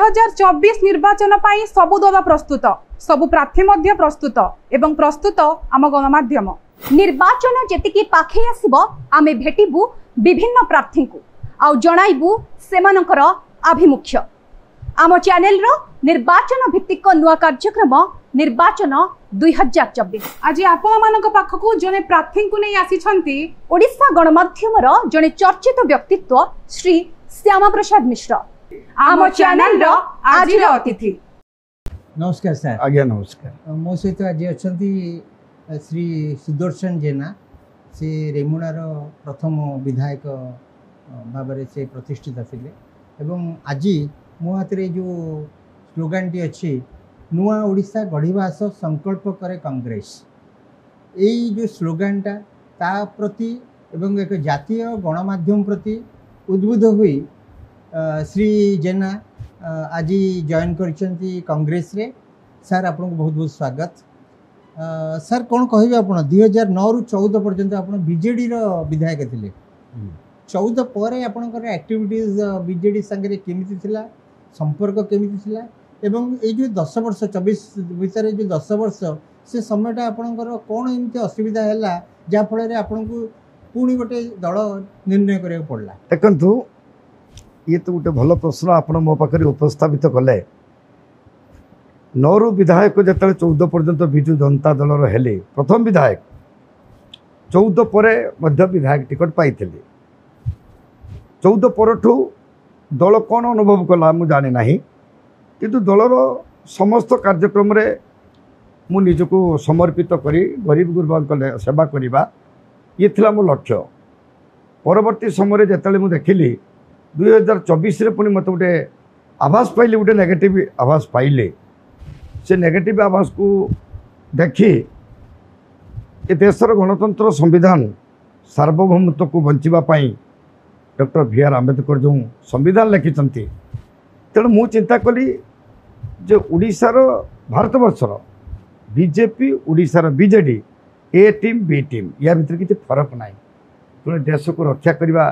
2024 निर्वाचन पाई सबु दल प्रस्तुत, सबु प्रार्थी मध्य प्रस्तुत एवं प्रस्तुत आम गणमाध्यम। निर्वाचन जेतिकी पाखे आसीबो आमे भेटिबु विभिन्न प्रार्थी को आउ जणाइबु सेमानकर आभिमुख्य। आम चैनल रो निर्वाचन भित्तिक नुआ कार्यक्रम निर्वाचन 2024। आज आपण मानक पाखकु जने प्रार्थी को नै आसीछंती ओडिशा गणमाध्यम रो जने चर्चित व्यक्तित्व श्री श्यामा प्रसाद मिश्र, आम चैनल रो आज रो अतिथि। नमस्कार सर। आज्ञा नमस्कार। मो सहित आज अच्छी श्री सुदर्शन जेना, से रेमुणार प्रथम विधायक भाव से प्रतिष्ठित थिले एवं आज मो हाथ रे जो स्लोगान टी अच्छी नुआ ओडिशा गढ़िबा आस संकल्प करे कांग्रेस, यही जो स्लोगानटा ता प्रति एवं एक जातीय गणमाध्यम प्रति उद्बुद्ध हुई श्री जेना आज जॉइन करछंती कांग्रेस रे। सर आपको बहुत बहुत स्वागत। सर कौन कहे आप 2009 रु 14 पर्यंत आप बीजेडी रो विधायक थिले। 14 पर आपनकर एक्टिविटीज बीजेडी संगे केमिति थिला, संपर्क केमिति थिला एवं ए जो 10 वर्ष 24 भीतर जो 10 वर्ष से समयटा आपनकर कौन एमती असुविधा हैला जा फल आपको पुणी गोटे दल निर्णय करिया पड़ला? देखंतु ये तो गोटे भल प्रश्न आप मो पाखे उपस्थापित कले। 9 रु विधायक जिते 14 पर्यंत विजु जनता दलर हेले प्रथम विधायक, 14 पर विधायक टिकट पाई। 14 परठू दल कौन अनुभव कला मु जाने ना, किंतु दलर समस्त कार्यक्रम रे मु निजको समर्पित करी गरीब गुरबा सेवा करवा ये थिला मो लक्ष्य। परवर्ती समय जिते मुझे देखिली 2024 रे पुणी मत गोटे आभास पाइले, गोटे नेगेटिव आभास पाइले। से नेगेटिव आभास को देखी ए देशर गणतंत्र संविधान सार्वभौमत्व को बंचापी डॉक्टर बी.आर. आंबेडकर जो संविधान लिखिं, तेणु मु चिंता कली जे ओडिशार भारतवर्षर बीजेपी ओडिशार बीजेडी ए टीम बी टीम या भीतर किसी फरक ना, तेणु देश को रक्षा करवा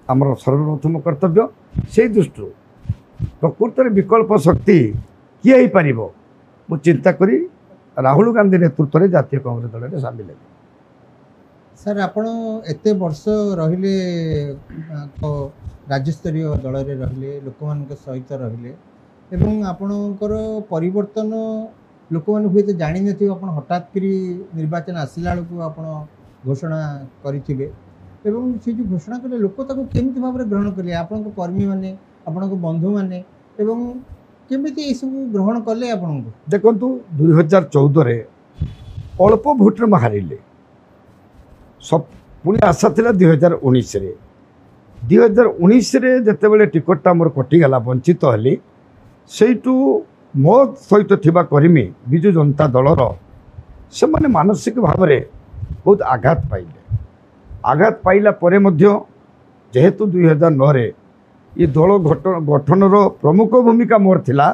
आमर सर्वप्रथम कर्तव्य। से दृष्टि प्रकृत विकल्प शक्ति किए ही पार मु चिंता करी राहुल गांधी नेतृत्व में जातीय कांग्रेस दल में सामिल है। सर आपण एते वर्ष रहिले राज्यस्तरीय दल रे रहिले, लोक मान सहित रहिले एवं आपणकर परिवर्तन लोक मान हुए तो जानी नथि, आपण हठात करी निर्वाचन आसिला बेलू आपण घोषणा करिथिबे एवं से जो घोषणा कले लोक ताको केमिति भाव रे ग्रहण कले, आपण कर्मी माने आपण बंधु माने एवं केमिति ए सब ग्रहण कले? आपण देखंतु 2014 रे अल्प भोट रे हारिले, सब पुणी आशा थिला 2019 रे। 2019 रे जते बेले टिकटटा मोर कटिगला वंचित हली, सेइटू मो सहित थिबा कर्मी बिजु जनता दलर से माने मानसिक भाव रे बहुत आघात पाइले। आघात पाइला परे मध्य जेहेतु 2009 रे ये दल गठन प्रमुख भूमिका मोर थिला,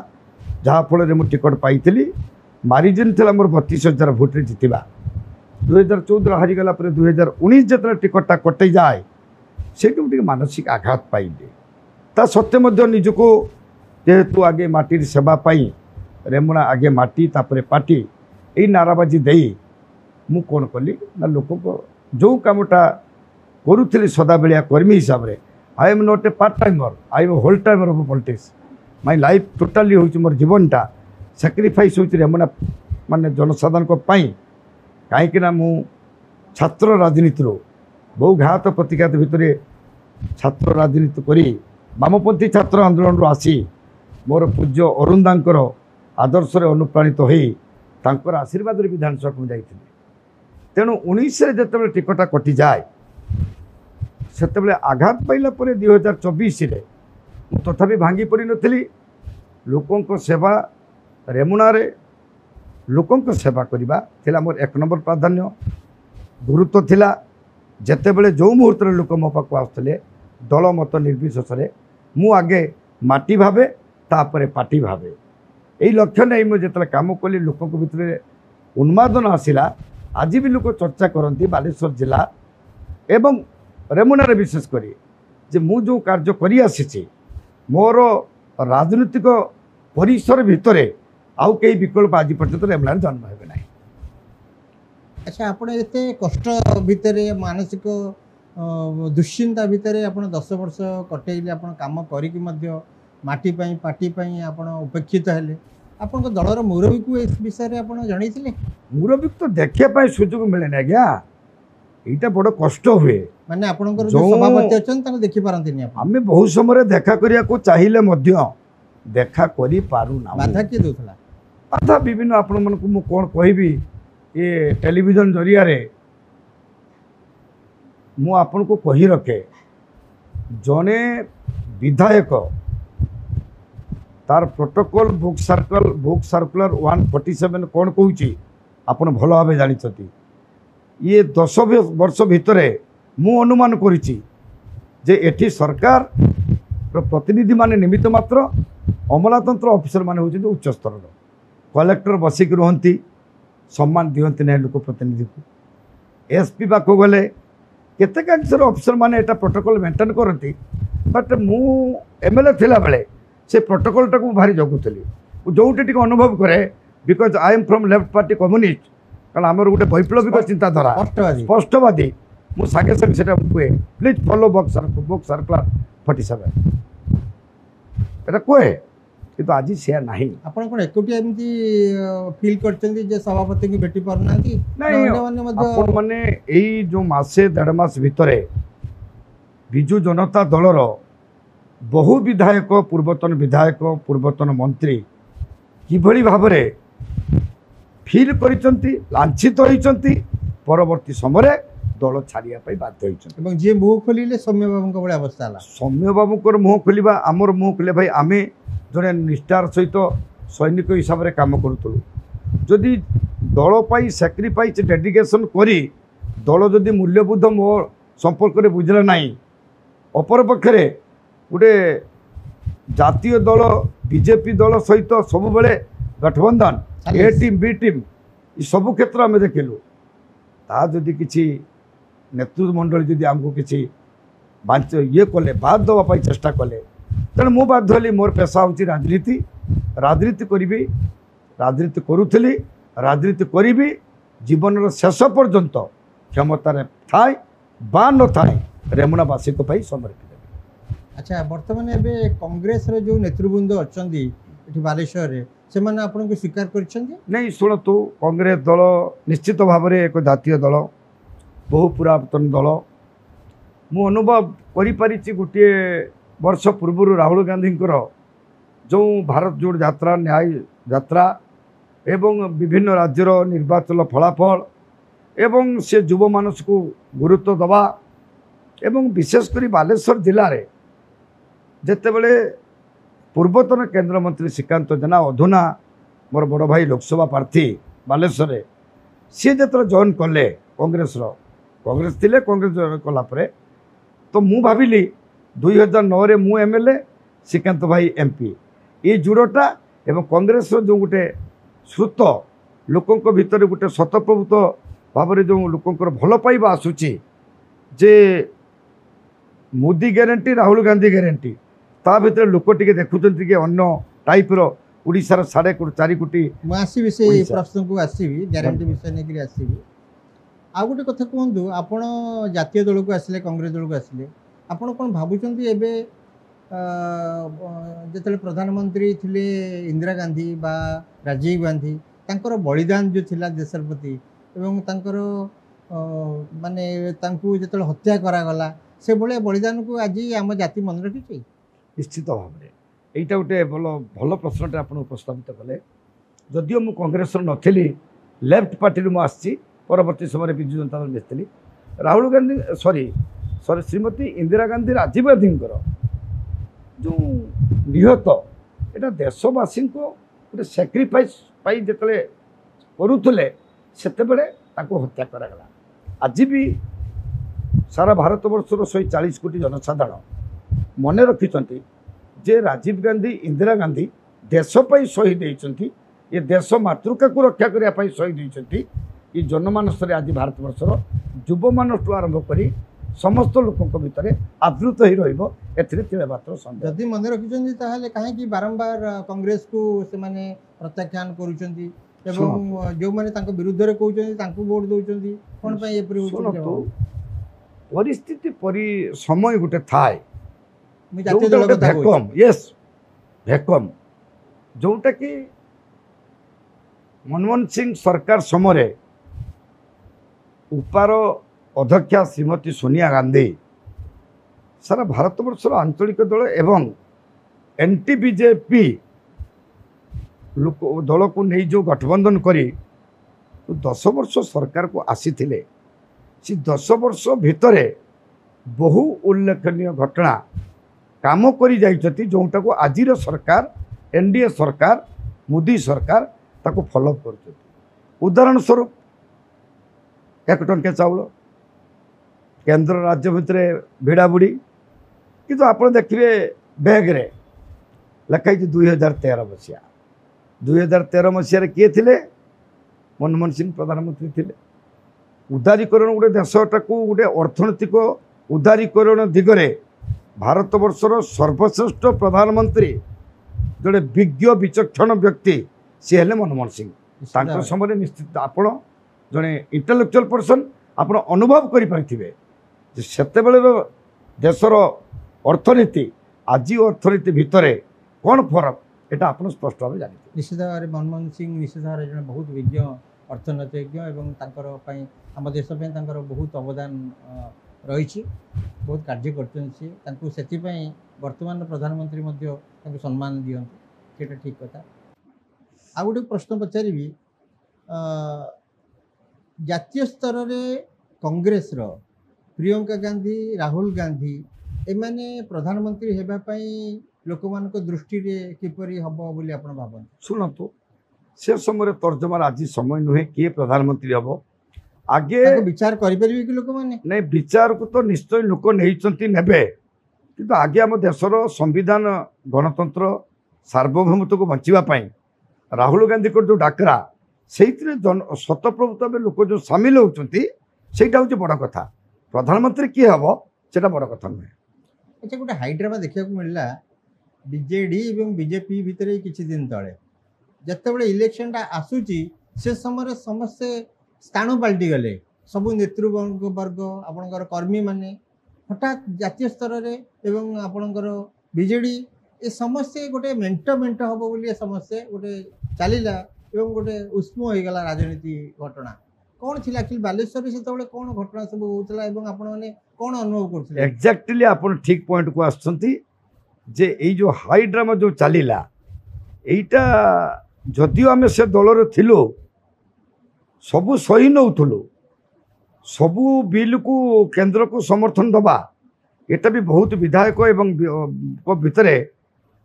जहाँ फल मु टिकट पाई। मारिजिन थिला मोर 32,000 भोट रे जितिबा। 2014 हारिगला 2019 जिते टिकटा कटे जाए से मानसिक आघात पाइले। ता सत्य मध्य निजको जेहेतु आगे माटी सेवा पाई रेमुणा आगे माटी तापरे पार्टी यही नाराबाजी दे मु कौन कली ना लोक को जो कामटा करुली सदा बेलिया कर्मी हिसाब से I am not a part timer, I am whole timer of politics. My life totally हो मोर जीवनटा सैक्रिफाइस हो रेमुणा माने जनसाधारण को पाई। कहीं मु छात्र राजनीति बहु घात प्रतिघात भितर छात्र राजनीति करी वामपंथी छात्र आंदोलन आसी मोर पूज्य अरुणदांकर आदर्श अनुप्राणित होकर आशीर्वाद विधानसभा को जाइए। तेणु 19 जिते टिकटा कटि जाए से आघात पाइला 2024 रे तथापि भांगी पड़ी नी। लोकों सेवा रेमुणा रे लोकों सेवा करवा थिला मोर 1 नंबर प्राधान्य गुरुत्व थिला। जेते बेले जो मुहूर्त लोक मो पाक आसुले दल मत निर्विशेष मु आगे माटी भावे तापरे पार्टी भावे यही लक्ष्य नहीं मुझे काम कली लोक भितर उन्मादन आसला। आज भी लोक चर्चा करती बालेश्वर जिला एवं रेमुणा विशेष करी जे मु जो कार्य करी आसी मोर राजनीतिक परिसर भितर आउ कई विकल्प आज पर्यंत रेमुणार जन्म हेबे ना। अच्छा आपण एते कष्ट भितर मानसिक दुश्चिंता भितर आपण 10 वर्ष कटेइले आपण काम करिकि मध्य माटी पई पार्टी पई आपण उपेक्षित हेले आपण दलर मुरबी को इस विषय रे आपण जणैथिले? मुरबी तो देखिया पाई सुযোগ मिले ना आज्ञा, एटा बड़ कष्ट हुए माने आपनकर जो सभापति अछन ताने देखि पारंतिनी आपण? आमे बहुत समय देखा करिया को चाहिए मध्य देखा करि पारु ना। बाधा के दोथला? बाधा विभिन्न आपण मन को मु कोन कहबी ये टेलीविजन जरिया रे मु आपन को कही रखे जने विधायक तार प्रोटोकॉल बुक सर्कुलर 147 कौन कहूँ आपन भल भाव जानी ये 10 वर्ष भितर मु अनुमान करिछि जे एठी सरकार प्रतिनिधि माने निमित्त मात्र अमलातंत्र ऑफिसर माने होउछिन उच्च स्तर कलेक्टर बसिक रहंती सम्मान दियंती ना लोक प्रतिनिधि को एसपी पाक गले केतेक अंशर ऑफिसर माने एटा प्रोटोकॉल मेंटेन करती बट मु एमएलए थिला बेले से प्रोटोकॉल टाक भारी जगुली जोटे टी अनुभव करे because I am from left party communist कारण आमर गोटे वैप्लविक चिंताधारा स्पष्टवादी मु सागे सागे सेटा कहे प्लीज फॉलो बुक सर्कुलर 47 एटा कहे किंतु आज से नहीं। आपण कोन एकोटिया एमती फील करचंदी जे सभापति की भेटी पारनांती? नहीं आपण माने एई जो मासे 1.5 मास भितरे बिजु जनता दलर बहु विधायक पूर्वतन मंत्री किभली भाव फील करिसंती लांछित होइसंती परवर्ती समय दल छाड़िया बाध्य होइसंती एवं जे मुह खोलिले सौम्य बाबू भली अवस्था हला। सौम्य बाबूर मुह खोलिबा आमर मुह खोले भाई आमे जड़े निष्ठार सहित सैनिक हिसाब से काम करूँ जदि दल पाई सैक्रिफाइस डेडिकेशन करी दल जदि मूल्यबोध मो संपर्क में बुझला नहीं अपर पक्षे गोटे जातीय दल बीजेपी दल सहित सब बेले गठबंधन ए टीम बी टीम सबु क्षेत्र आम देखिलु ता जदि किसी नेतृत्व मंडली जदि आमको किसी बांच ये कले बाद देवाई चेष्टा कले तेणु मु बाध्य हली मोर पेशा हूँ राजनीति करी राजनीति करुली राजनीति करी जीवन शेष पर्यंत क्षमतार थाए बा न थाए रेमुणावासी समर्पित। अच्छा वर्तमान एबे कांग्रेस रे जो नेतृवृंद अच्छी एठी बालेश्वर रे से माने आपन को स्वीकार करछन्ती? नहीं शुणतु कांग्रेस दल निश्चित भाव में एक जातीय दल बहु पुरातन दल मु अनुभव करि परिछि गोटे वर्ष पूर्व राहुल गांधी जो भारत जोड़ यात्रा न्याय यात्रा एवं विभिन्न राज्यर निर्वाचन फलाफल एवं से युव मानस को गुरुत्व दबा एवं विशेषकर बालेश्वर जिले में जिते बड़े पूर्वतन केंद्र मंत्री श्रीकांत जेना अधुना मोर बड़ भाई लोकसभा प्रार्थी बालेश्वर सी जो जॉइन कले कांग्रेस थिले कांग्रेस जॉइन कलापर तो मु भाविली 2009 रे मु एमएलए श्रीकांत भाई एमपी ये जोड़टा एवं कांग्रेस जो गोटे श्रुत लोकों भितर गोटे शतप्रभुत भाव में जो लोकंर भल पाइबा आसूची जे मोदी ग्यारंटी राहुल गांधी ग्यारंटी ता भीतर लोक टिके देखुचंती कि अन्य टाइप रो ओडिशार 4.5 कोटी आसीबी से प्रश्न को आसीबी ग्यारंटी विषय ने कि आसीबी आ गोटे कथा कहंतु आपण जातीय दल को आसिले कांग्रेस दल को आसिले आपण कोन भाबुचंती एबे जेतले प्रधानमंत्री थिले इंदिरा गांधी बा राजीव गांधी तांकर बलिदान जो थिला देशर प्रति एवं तांकर माने तांकु जेतले हत्या करा गला से बळे बलिदान को आज आम जाति मन रखिछि? निश्चित भाव में यहीटा गोटे भल प्रश्नटे आप उपस्थापित कले जदिओ मु कांग्रेस नी लेफ्ट पार्टी मु आसी परवर्ती समय विजु जनता दल मिली राहुल गांधी सॉरी श्रीमती इंदिरा गांधी राजीव गांधी जो निहत यहाँ देशवासी को गोटे सैक्रिफाइस जिते करुले से हत्या करागला आज भी सारा भारत वर्षर 140 कोटी जनसाधारण मन रखिंट जे राजीव गांधी इंदिरा गांधी देशपाई शहीद होती ये देश मातृका को रक्षा करने शहीद होती ये जनमानस आज भारत वर्षर युव मानस आरंभ कर समस्त लोकों भितर आदृत ही रही सन्देह जदि मन रखिछन्ती ताहले काहेकि बारंबार कांग्रेस को से माने प्रत्याख्यान करूछन्ती एवं जो माने तांको विरुद्ध रे कहउछन्ती तांको वोट दउछन्ती कोन पय एपरि होछन्ती परिस्थिति परि समय गुटे थाए मि जातीय दल कथा भेकम यस भेकम जोटा कि मनमोहन सिंह सरकार समय उपार अध्यक्षा श्रीमती सोनिया गांधी सारा भारतवर्षर आंचलिक दल एवं एंटी बीजेपी लोक दल को नहीं जो गठबंधन करी 10 वर्ष सरकार को आसी थिले सी 10 वर्ष भितर बहु उल्लेखनीय घटना काम करी जाइछथि जोटा को आजिर सरकार एनडीए सरकार मोदी सरकार ताको फॉलो करछथि उदाहरण स्वरूप 1 टंकिया चाउल केंद्र राज्य भितर भिड़ा बुड़ी किंतु आप देखिए बैग्रे लिखाई 2013 मसीहा 2013 मसीह किए थे मनमोहन सिंह प्रधानमंत्री थे उदारीकरण गोटे देशटा को गोटे अर्थनैतिक उदारीकरण दिगरे भारत वर्षर सर्वश्रेष्ठ प्रधानमंत्री जोड़े विज्ञ विचक्षण व्यक्ति सी हेले मनमोहन सिंह तांको समय निश्चित आपण जड़े इंटेलेक्चुअल पर्सन आप अनुभव करें सेते देशर अर्थनीति आज अर्थनीति भितर कौन फरक एटा आप स्पष्ट भाव जानी निश्चित भाव में मनमोहन सिंह निश्चित भाव में बहुत विज्ञ अर्थनैतिज्ञ एवं आम देश बहुत अवदान रही बहुत कार्य कर वर्तमान प्रधानमंत्री सम्मान दिखते से ठीक कथा आ गोटे प्रश्न पचारि जातीय स्तर में कांग्रेस प्रियंका गांधी राहुल गांधी एमाने प्रधानमंत्री हेबापई लोक मान दृष्टि किपरि हबो बोली आपण भाबन सुनतु से समय तर्जमार आज समय नुहे किए प्रधानमंत्री हम आगे विचार करें कि लोक मैंने नहीं विचार को तो निश्चय लोक नहीं नेबे किंतु आगे आम देशर संविधान गणतंत्र सार्वभौमत्व को बचापी राहुल गांधी को जो डाकरा से शतप्रभुता लोक जो सामिल होती सेटा हूँ बड़ कथा प्रधानमंत्री किए हम से बड़ कथा नुहे अच्छा गोटे हाइड्रामा देखा मिलला बीजेडी और बीजेपी भितर किसी दिन तले जिते इलेक्शन आसूची से समय समस्ते स्थान पलटि गले सबू नेतृवर्ग आपणकर कर्मी माने हठात जातीय स्तर में आपणकर बीजेडी ए समस्या गोटे मेंट हम बोली समस्या गोटे चलला गोटे उष्म हो गला राजनीति घटना कौन थी एक्चुअली बालेश्वर से कौन घटना सब होता है कौन अनुभव करते एक्जाक्टली आप ठीक पॉइंट को आसुँचे जे ये जो हाई ड्रामा जो चलला यहीटा जदियो आम से दल थिलु सबू सही नौलु सबू बिल को केंद्र को समर्थन दबा एटा भी बहुत विधायक एवं भितर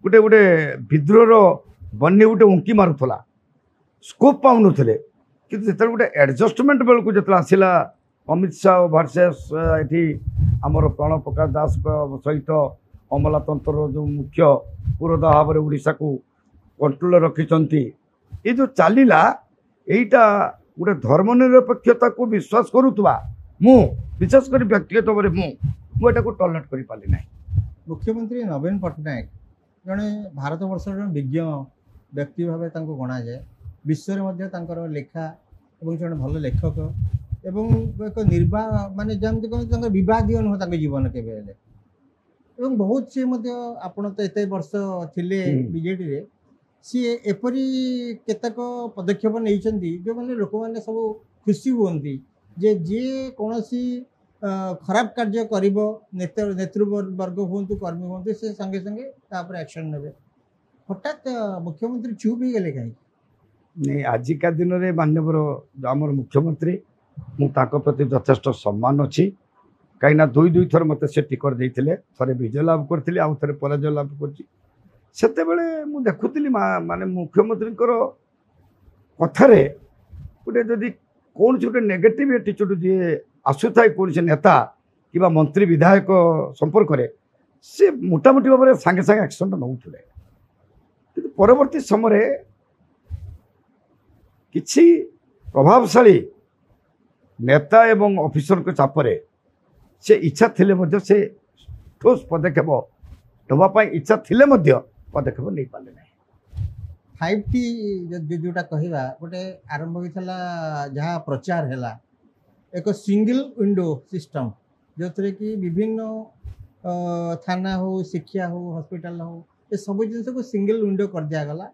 गोटे गोटे विद्रोह बन्नी गोटे उंकी मारूला स्कोप पाऊन कि गोटे एडजस्टमेंट बेलू जो आसला अमित शाह भर्सेस ये आमर प्रणव प्रकाश दास सहित अमलातंत्र जो मुख्य पुरोधा भाव में ओडिशा को कंट्रोल रखिंट ये जो चलला यहीटा गोटे धर्मनिरपेक्षता को विश्वास करुवा विशेषकर व्यक्तिगत भाव में मुझा को टॉलरेट कर पारि ना मुख्यमंत्री नवीन पट्टनायक जड़े भारत वर्ष विज्ञ व्यक्ति भाव गणाए विश्व में लेखा और जड़े भल लेखक एवं एक निर्वाह माने जमती कहते विवादीय नुह जीवन के बहुत सी आपण तो एत वर्ष थिले बीजेडी रे सी एपरी केतक पदक्षेप नहीं जो मैंने लोक मैंने सब खुशी हुंती जे जी कौन खराब कार्य कर नेतृवर्ग हूँ कर्मी हूँ से संगे संगे एक्शन ने हठात मुख्यमंत्री चुप ही गले कहीं नहीं आजिका दिन में मानवर आमर मुख्यमंत्री मुझे प्रति यथेष्ट सम्मान अच्छी कहीं दुई दुई थर मत से टिकट देते थे विजय लाभ करी आउ थे पराजय लाभ कर देखुली माने मुख्यमंत्री कथार गोटे जदि कौन गोटे नेगेटिव एटीट्यूड जी आसुए कौन से नेता कि मंत्री विधायक संपर्क में सी मोटामोटी भाव में सांगे सांगे एक्शन नौते परवर्ती समय किसी प्रभावशाली नेता एवं ऑफिसर को चापरे से इच्छा थिले मध्य से ठोस पदक्षेप नवा पाई इच्छा थिले मध्य पदक्षेप नहीं पाले नहीं 5T जोटा कहवा गोटे आरंभ होता जहाँ प्रचार है एक सिंगल विंडो सिस्टम जो थे कि विभिन्न थाना हो शिक्षा हो हॉस्पिटल हो ये सब जिन को सिंगल विंडो कर दिगला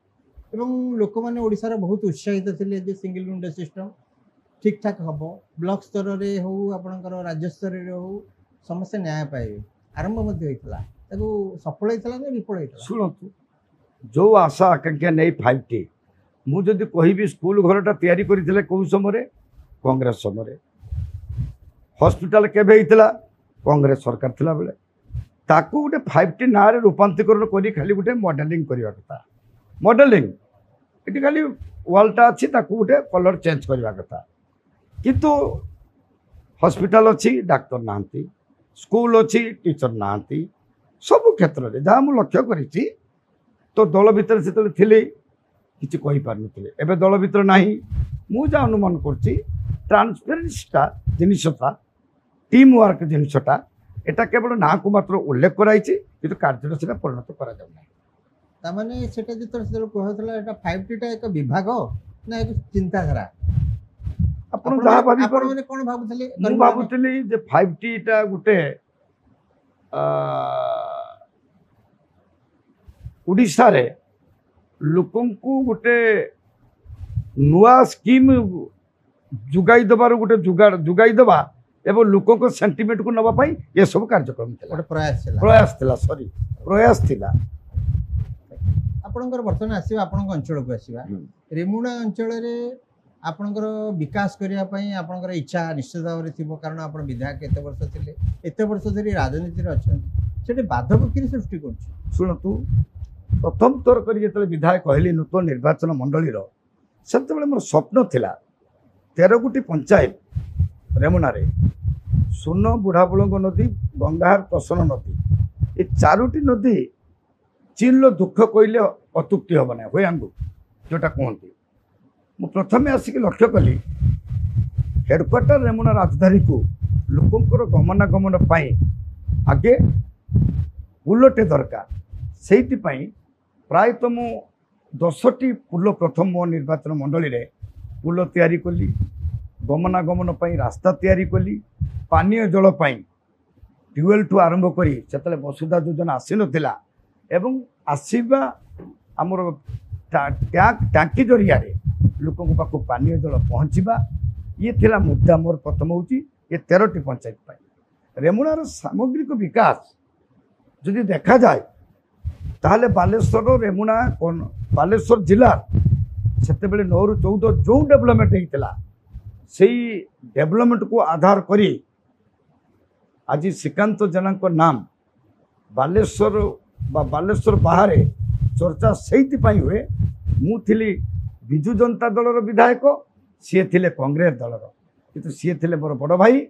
एवं लोक मैंने ओडिशार बहुत उत्साहित थे जे सिंगल विंडो सिस्टम ठीक ठाक हम ब्लॉक स्तर रे हो आपणकर राज्य स्तर रे हो समस्या न्याय पाइबे आरंभ होता सफल होता ना विफल होता शुणु जो आशा आकांक्षा नहीं 5T मुझे कहबी स्कूल घरटा तैयारी करते कौ समय कांग्रेस समय हॉस्पिटल केबे होता कांग्रेस सरकार थिला बेले ताकू गोटे 5T ना रूपांतरण करी खाली गोटे मॉडलिंग करवा कथा मॉडलिंग ये खाली वालटा अच्छी गोटे कलर चेंज करवा कथा किंतु हॉस्पिटल अच्छी डाक्तर नांती स्कूल अच्छी टीचर नांती सब क्षेत्र में जहाँ मुझे लक्ष्य करी तो दल भितर से किसी कही पार नथिले एबे दल भितर नहीं मुझे अनुमान करछि ट्रांसपेरेंसीटा जिनसटा टीम वर्क जिनसटा एटा केवल ना को मात्र उल्लेख कराई किंतु कार्य से परिणत करा जाउ नै तामाने सेटा जितर से कहतला एटा 5T टा एक विभाग ना एक चिंताधारा आपण जहा भाबी आपण माने कोन भाबुथले मु भाबुथली जे 5T टा गुटे उड़ीसा रे लोकंकु गोटे नुआ स्कीम जुगाई दबार गोटे जुगाई दबा एवं लोकों सेंटिमेंट को नवा पाई ये सब कार्यक्रम प्रयास थिला आपणकर वर्तमान आसीबा आपणक अंचल को आसीबा रेमुणा अंचल रे आपणकर विकास करिया पई आपणकर इच्छा निश्चित भाव रे थिबो कारण आपण विधायक एते वर्ष थिले एते वर्ष धरि राजनीति रे अछन सेटे बाधक किरि सृष्टि करछ सुनतु प्रथम तौर कर जो विधायक कहली नूतन निर्वाचन मंडली से मोर स्वप्न थिला 13 गोटी पंचायत रेमुना रे सुन बुढ़ाबुलंग नदी गंगाहार प्रसन नदी ये 4टी नदी चीन लो दुख कहले अतुक्ति हम ना हुआंगू जोटा कहती मु प्रथम आसिक लक्ष्य कली हेडक्वार्टर रेमुना राजधानी को लोकंर गमनागमन पाई आगे पुलटे दरकार से प्रायतः मु 10टी पुल प्रथम मो निर्वाचन मंडली रे पुल तैयारी कली गमनागमन पाई रास्ता तैयारी कली पानीय जल पाई ट्यूबवेल ठू आरंभ करी से वसुधा योजना आसी नथिला एवं आसीबा आमर टांकी जरिया लोक पाक पानीय जल पहुँचवा ये थिला मुद्दा मोर प्रथम होची ये 13टी पंचायत पाई रेमुणार सामग्रिक विकास जदि देखा जाए ताहले बालेश्वर रेमुना बालेश्वर जिला से 9-14 जो डेवलपमेंट होता से डेवलपमेंट को आधार करी आज श्रीकांत जेना नाम बालेश्वर बालेश्वर बाहर चर्चा से हुए मु थिली विजु जनता दल विधायक सी थे कांग्रेस दल किंतु सी थे मोर बड़ भाई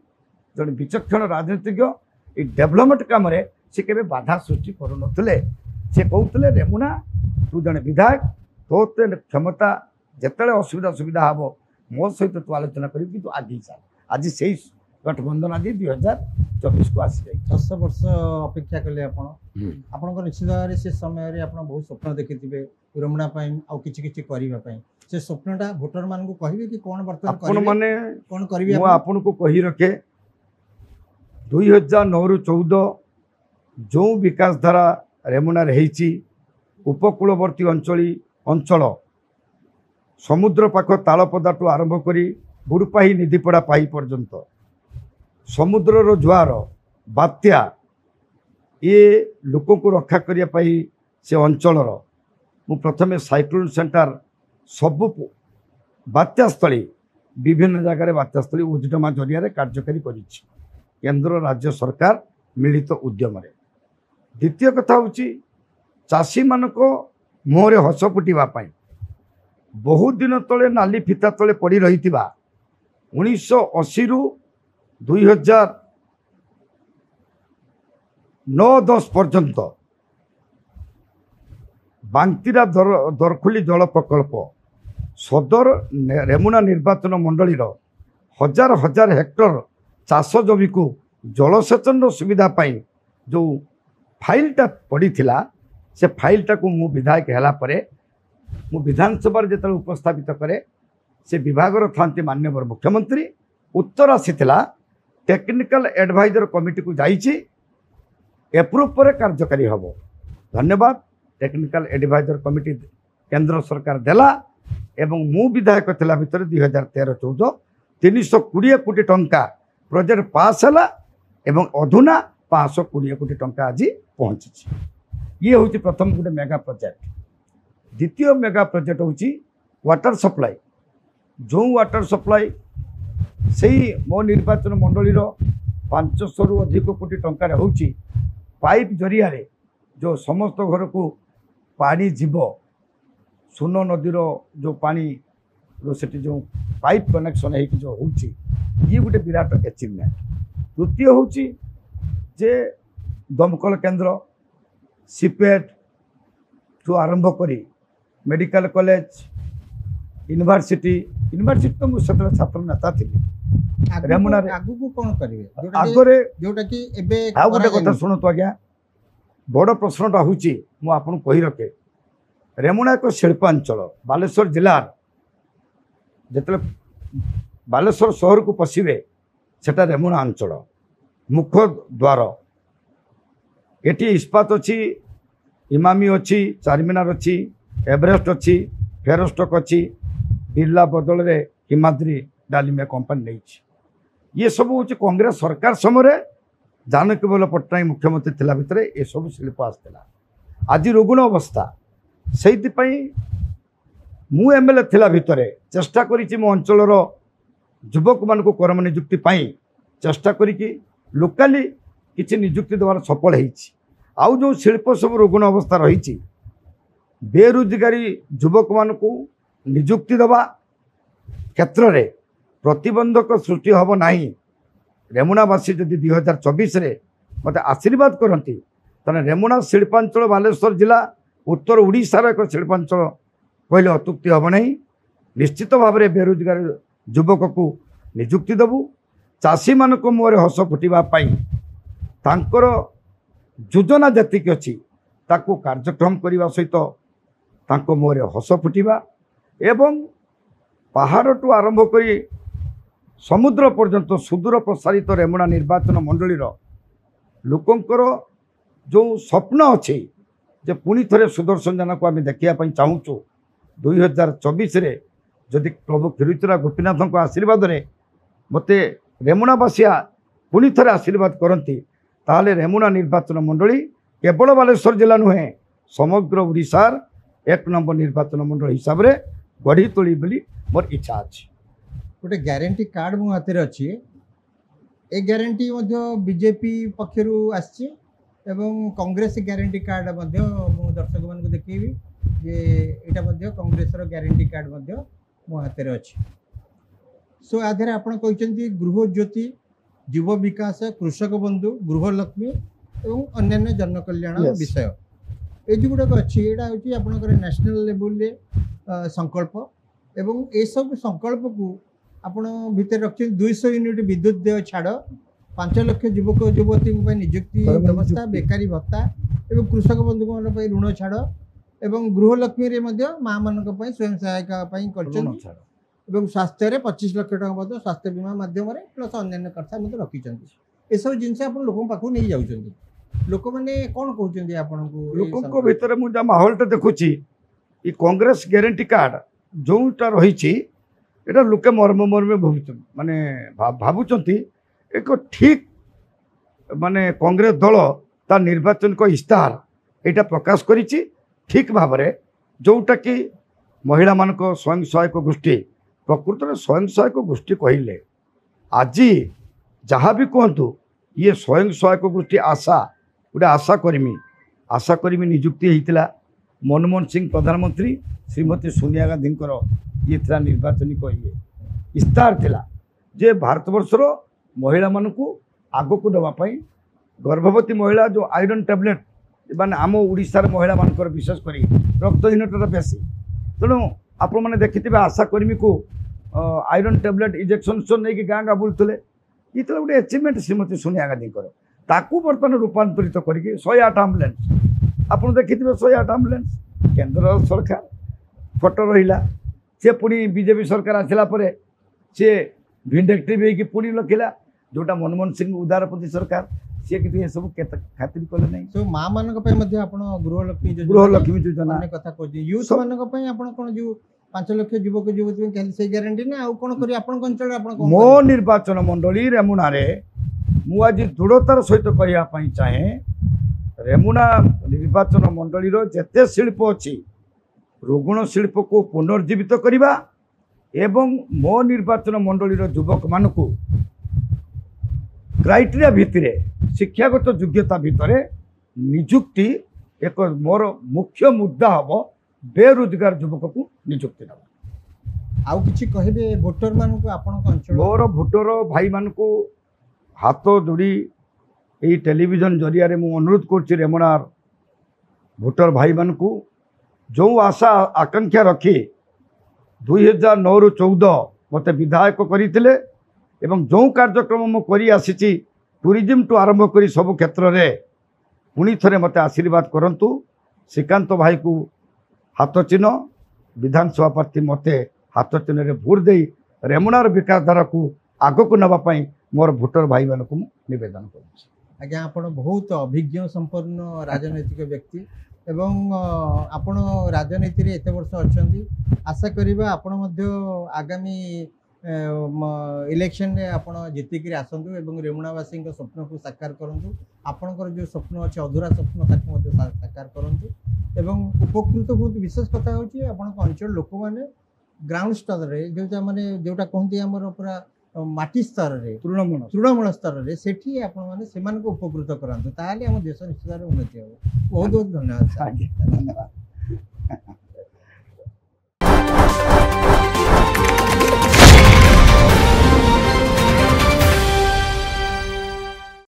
जड़े विचक्षण राजनीतिज्ञ ये डेवलपमेंट काम सी के बाधा सृष्टि करुले से कहते रेमुना तू जड़े विधायक तोते क्षमता जिते असुविधा सुविधा हम मो सहित तू आलोचना करी तू आगे चल आज से गठबंधन आज 2024 को आसी जाए 10 वर्ष अपेक्षा कले आपण निश्चित भाव से समय आप बहुत स्वप्न देखिथे रेमुना आउ कि से स्वप्नटा भोटर मान को कहिबे कि कौन बर्तमान माने कौन करिवे आपन को कही रखे 2009-14 जो विकास धारा रेमुना रही उपकूलवर्ती अंचल समुद्र पाख तालपदा टू आरंभ करी गुड़पाही निधिपड़ा पाही पर्यंत समुद्र जुआर बात्या ये लोक को रक्षा करने से अंचलर मु प्रथम साइक्लोन सेंटर सबु बात्यास्थली विभिन्न जगार बात्यास्थली उद्यम जरिया कार्यकारी कर केंद्र राज्य सरकार मिलित उद्यम द्वितीय कथा हूँ चाषी मान मुहरे हस फुटापी बहुत दिन तले नाली फिता तले पड़ी रही 1980 2009-10 पर्यंत बांकीरा दरखुली जल प्रकल्प सदर रेमुना निर्वाचन मंडलीर हजार हजार हेक्टर चाष जमी को जलसेचन सुविधा जो फाइलटा पड़ी से फाइलटा को मु विधायक हैला परे मु विधानसभा जिते उपस्थापित करे से विभागर थांती माननीय मुख्यमंत्री उत्तर आसीथिला टेक्निकल एडवाइजर कमिटी को जाइए एप्रूव पर कार्यकारी हम धन्यवाद टेक्निकल एडवाइजर कमिटी केंद्र सरकार देला एवं मु विधायक थिला भितर 2013-14 320 कोटी टंका प्रोजेक्ट पास है एवं अधुना 520 कोटी टंका आज पहुंची ये हूँ प्रथम गोटे मेगा प्रोजेक्ट द्वितीय मेगा प्रोजेक्ट हूँ वाटर सप्लाई जो वाटर सप्लाई से मो निर्वाचन मंडली 500 रु अधिक कोटी टंकार हूँ पाइप जरिया जो समस्त घर को पानी जीव सुन नदीर जो पानी से जो पाइप कनेक्शन है जो हूँ ये गोटे विराट अचिवमेंट तृतीय हूँ जे दमकल केन्द्र सीपेट ठू आरंभ करी मेडिकल कॉलेज यूनिवर्सिटी तो मुझे छात्र नेता थी रेमुना आगु कौन करिवे आगरे जोटा कि एबे आ गोटे कथा शुणु आज्ञा बड़ प्रश्नटा हूँ मु आपन कही रखे रेमुना एक शिल्पांचल बालेश्वर जिलार जिते बालेश्वर सहर को पशिबे सेटा रेमुना अंचल मुख्य द्वार एटी इस्पात अच्छी इमामी अच्छी चारमीनार अच्छी एवरेस्ट अच्छी फेरोस्टक अच्छी बिरला बदल रे हिमाद्री डालिमिया कंपनी नहीं ये सब हूँ कांग्रेस सरकार समय जानकी बल्लभ पट्टनायक मुख्यमंत्री थिला भितर ये सब शिल्प आसला आज रुग्ण अवस्था से मु एमएलए थिला भितर चेष्टा करी मो अंचल युवक मान कर्म नियुक्ति चेष्टा करी लोकाली किसी नियुक्ति देवार सफल हो जो शिल्प सब रुग्ण अवस्था रही बेरोजगारी युवक मान को नियुक्ति देवा क्षेत्र में प्रतिबंधक सृष्टि हम ना रेमुनावासी जदि 2024 मत आशीर्वाद करती तेना रेमुना शिल्पांचल बालेश्वर जिला उत्तर ओडिशार एक शिल्पांचल कहले अत्युक्ति हम ना निश्चित भाव में बेरोजगार युवक को नियुक्ति देवु चाषी मान मुहर हस फुटापी तांकर योजना जी अच्छी ताकू कार्यक्रम करने सहित तांको मुहर हस फुटा एवं पहाड़ टू आरंभ कर समुद्र पर्यंत सुदूर प्रसारित रेमुना निर्वाचन मंडलीर लोकंकर जो स्वप्न अच्छे जे पुणी थे सुदर्शन जेना को आम देखापी चाहूँ 2024 जदि प्रभु क्षीरचोरा गोपीनाथ आशीर्वाद रे मते रेमुनावासिया पुणी थे आशीर्वाद करती ताहले रेमुना निर्वाचन मंडली केवल बालेश्वर जिला नुहे समग्र ओडिशार 1 नंबर निर्वाचन मंडल हिसाब से गढ़ी तोली बोली मोर इच्छा अच्छी गोटे ग्यारंटी कार्ड मो हाथ में अच्छी ए ग्यारंटी बीजेपी पक्षर आसी कांग्रेस ग्यारंटी कार्ड मो दर्शक मान देखी जे यहाँ कांग्रेस ग्यारंटी कार्ड मो हाथ में अच्छी सो आधार आप गृह ज्योति युव विकास कृषक बंधु गृहलक्ष्मी और अन्य जनकल्याण विषय ये जो गुड़ाक अच्छी यहाँ हूँ आपंकर नेशनल लेवल संकल्प एवं ये सब संकल्प को आपण भितर रखते 200 यूनिट विद्युत देय छाड़ 5 लाख युवक युवती नियुक्ति व्यवस्था बेकारी भत्ता एवं कृषक बंधु ऋण छाड़ एवं गृहलक्ष्मी माँ मान स्वयं सहायक एवं स्वास्थ्य 25 लाख टका स्वास्थ्य बीमा माध्यम प्लस अन्य कर्ता रखिंट ये सब जिन लोक पाक नहीं जाऊँ लोक मैंने कौन कहते आपको लोकों भितर मुझे माहौलटा देखुची ये कांग्रेस ग्यारंटी कार्ड जोटा रही एटा लोके मर्म मर्मे माने भावुंट एक ठीक माने कांग्रेस दल ता निर्वाचन को इस्ताहार यहाँ प्रकाश करी ठीक भाव में जोटा कि महिला मान स्वयं सहायक गोष्ठी प्रकृत में स्वयं सहायक गोष्ठी कहले आज जहाँ भी कहतु ये स्वयं सहायक गोष्ठी आशा गोटे आशा कर्मी नियुक्ति होता मनमोहन सिंह प्रधानमंत्री श्रीमती सोनिया गांधी ये था निर्वाचनिक ये इस्तार थिला जे भारतवर्षर महिला मान को आग को देवाई गर्भवती महिला जो आयरन टैबलेट माने आम ओडिशार महिला मानकर विशेषकर रक्तहीनता बेसी तेणु आपण मैंने देखिथे आशा कर्मी को आयरन टैबलेट इंजेक्शन नहीं गाँ गाँ बुलूले ये गोटे एचिवमेंट श्रीमती सोनिया गांधी ताकू बर्तमान रूपांतरित करके 108 आम्बुलेंस आप देखिए 108 आम्बुलेंस केंद्र सरकार फोटो रहा सी पुणी बीजेपी सरकार आसला सी भिंडेक्टिव होगी पुणी लखिला जोटा मनमोहन सिंह उदारपति सरकार सी कि सब खातिर कले ना तो माँ मान गृहलक्ष्मी गृहलक्ष्मी योजना कथा कहते यूथ मान कौन जो 5 लाख युवक युवती से ग्यारंटी ना आउ कौन करी आपन अंचल आपन मो निर्वाचन मंडली रेमुणा रे मु आज दृढ़तार सहित कहवाई चाहे रेमुणा निर्वाचन मंडली जेते शिल्प अच्छी रुग्ण शिल्प को पुनर्जीवित करवा एवं मो निर्वाचन मंडली युवक मान क्राइटेरिया भितर शिक्षागत योग्यता भितर निजुक्ति एक मोर मुख्य मुद्दा हम बेरोजगार युवक को निजुक्ति ना आउ किछि कहबे वोटर मान को आपन अंचल मोर भोटर भाई मान को हाथ जोड़ी यही टेलीविजन जरिया रे मु अनुरोध कर रेमुणार भोटर भाई मान को जो आशा आकांक्षा रखी 2009 रु 14 मते विधायक करते एवं जो कार्यक्रम मु करी आसी टूरिज्म टू आरंभ करी सब क्षेत्र में पुणी थे मते आशीर्वाद करंतु श्रीकांत भाई को हाथ चिन्ह विधानसभा प्रार्थी मते हाथ चिन्ह रे भोट दे रेमुणार विकास धारा को आग को नापी मोर भोटर भाई मान को निवेदन कर आज्ञा आपण बहुत अभिज्ञ संपन्न राजनैतिक व्यक्ति एवं आपण राजनीति रे एते वर्ष अछंती आशा करिबा आपण मध्य आगामी इलेक्शन रे आपण जितिक आसतु एवं रेमुणावासी स्वप्न को साकार करूँ आपणकर जो स्वप्न अच्छे अधूरा स्वप्न ताकू साकार करूँ एवं उपकृत बहुत विशेष कथा होची आपण अंचल लोक मैंने ग्राउंड स्तर रे जोटा माने जोटा कहते आमर पूरा माटी स्तर रे तृणमूल स्तर रे सेठी आपण माने सेमान को उपकृत करांतु ताले हम देश निश्चित उन्नति हो बहुत बहुत धन्यवाद धन्यवाद।